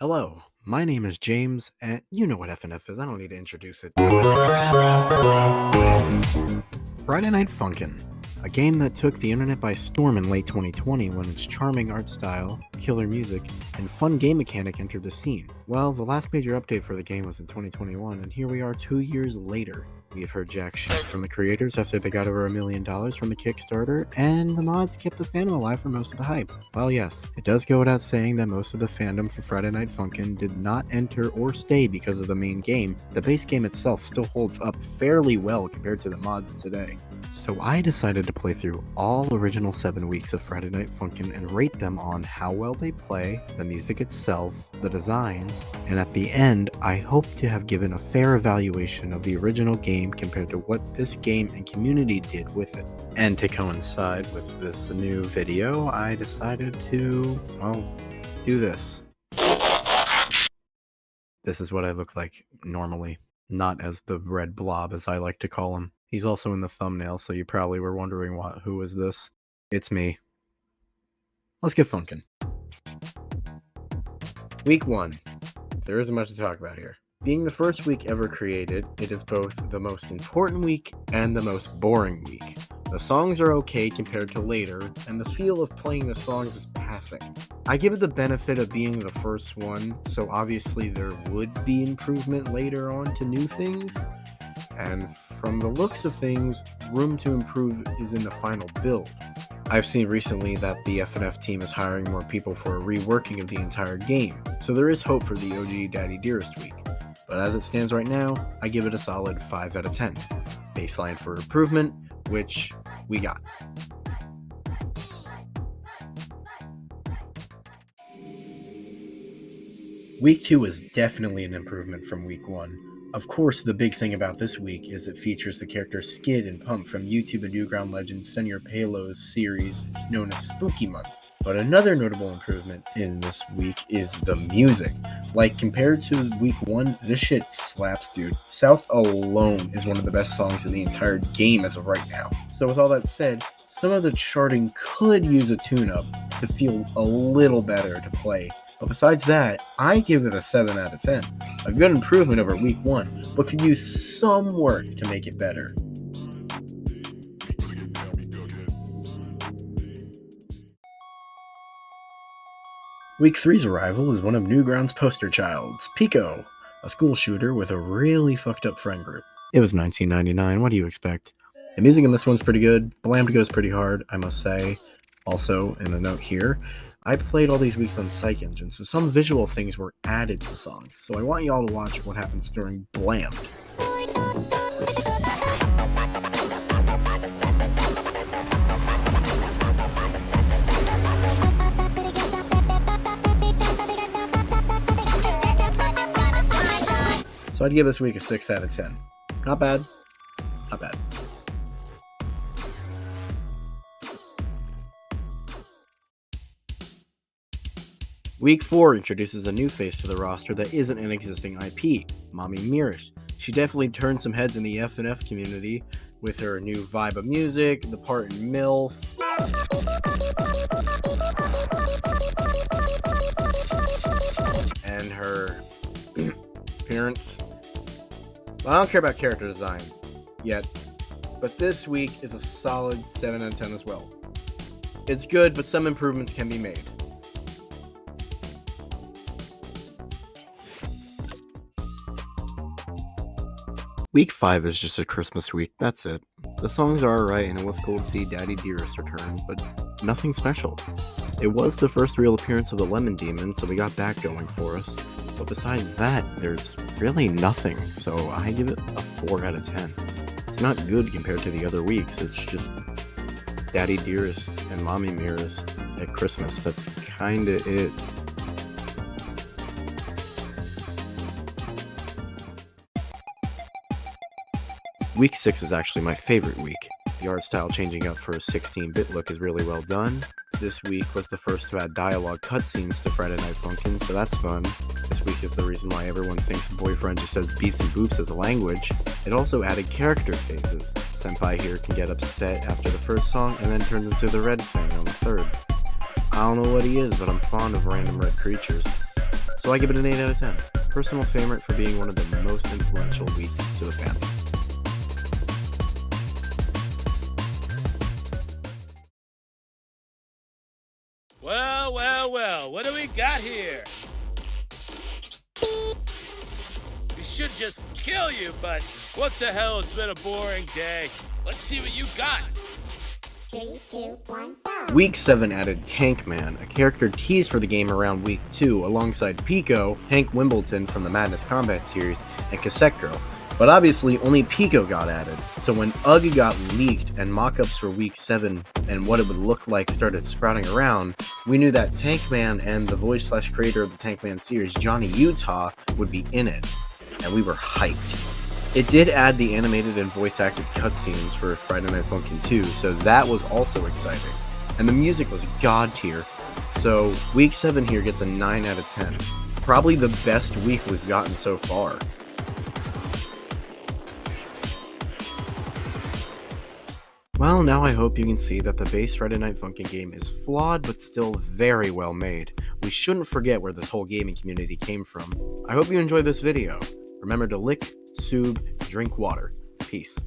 Hello, my name is James, and you know what FNF is. I don't need to introduce it. Friday Night Funkin', a game that took the internet by storm in late 2020 when its charming art style, killer music, and fun game mechanic entered the scene. Well, the last major update for the game was in 2021, and here we are 2 years later. We have heard jack shit from the creators after they got over $1 million from the Kickstarter, and the mods kept the fandom alive for most of the hype. Well, yes, it does go without saying that most of the fandom for Friday Night Funkin' did not enter or stay because of the main game. The base game itself still holds up fairly well compared to the mods today. So I decided to play through all original 7 weeks of Friday Night Funkin' and rate them on how well they play, the music itself, the designs, and at the end, I hope to have given a fair evaluation of the original game compared to what this game and community did with it. And to coincide with this new video, I decided to, do this. This is what I look like normally, not as the red blob as I like to call him. He's also in the thumbnail, so you probably were wondering who is this? It's me. Let's get funkin'. Week 1. There isn't much to talk about here. Being the first week ever created, it is both the most important week and the most boring week. The songs are okay compared to later, and the feel of playing the songs is passing. I give it the benefit of being the first one, so obviously there would be improvement later on to new things, and from the looks of things, room to improve is in the final build. I've seen recently that the FNF team is hiring more people for a reworking of the entire game, so there is hope for the OG Daddy Dearest week. But as it stands right now, I give it a solid 5 out of 10. Baseline for improvement, which we got. Week 2 is definitely an improvement from week 1. Of course, the big thing about this week is it features the characters Skid and Pump from YouTube and Newground Legends Send Your Palos series known as Spooky Month. But another notable improvement in this week is the music. Like, compared to week 1, this shit slaps, dude. South alone is one of the best songs in the entire game as of right now. So with all that said, some of the charting could use a tune-up to feel a little better to play. But besides that, I give it a 7 out of 10. A good improvement over week 1, but could use some work to make it better. Week 3's arrival is one of Newground's poster childs, Pico, a school shooter with a really fucked up friend group. It was 1999, what do you expect? The music in this one's pretty good, Blammed goes pretty hard, I must say. Also, in a note here, I played all these weeks on Psych Engine, so some visual things were added to the songs, so I want y'all to watch what happens during Blammed. So I'd give this week a 6 out of 10. Not bad. Not bad. Week 4 introduces a new face to the roster that isn't an existing IP, Mommy Mirish. She definitely turned some heads in the FNF community with her new vibe of music, the part in MILF, and her appearance. Well, I don't care about character design yet, but this week is a solid 7 out of 10 as well. It's good, but some improvements can be made. Week 5 is just a Christmas week, that's it. The songs are alright and it was cool to see Daddy Dearest return, but nothing special. It was the first real appearance of the Lemon Demon, so we got that going for us. But besides that, there's really nothing, so I give it a 4 out of 10. It's not good compared to the other weeks, it's just Daddy Dearest and Mommy Dearest at Christmas. That's kinda it. Week 6 is actually my favorite week. The art style changing up for a 16-bit look is really well done. This week was the first to add dialogue cutscenes to Friday Night Funkin', so that's fun. This week is the reason why everyone thinks Boyfriend just says beeps and boops as a language. It also added character phases. Senpai here can get upset after the first song and then turns into the red thing on the third. I don't know what he is, but I'm fond of random red creatures. so I give it an 8 out of 10. Personal favorite for being one of the most influential weeks to the fandom. Well, what do we got here? We should just kill you, but what the hell, it's been a boring day. Let's see what you got. 3, 2, 1, go! Week 7 added Tankman, a character teased for the game around Week 2 alongside Pico, Hank Wimbledon from the Madness Combat series, and Casekro. But obviously, only Pico got added, so when UG got leaked and mock-ups for Week 7 and what it would look like started sprouting around, we knew that Tankman and the voice/creator of the Tankman series, Johnny Utah, would be in it, and we were hyped. It did add the animated and voice-acted cutscenes for Friday Night Funkin' 2, so that was also exciting. And the music was god tier, so Week 7 here gets a 9 out of 10. Probably the best week we've gotten so far. Well, now I hope you can see that the base Friday Night Funkin' game is flawed but still very well made. We shouldn't forget where this whole gaming community came from. I hope you enjoyed this video. Remember to lick, soob, drink water. Peace.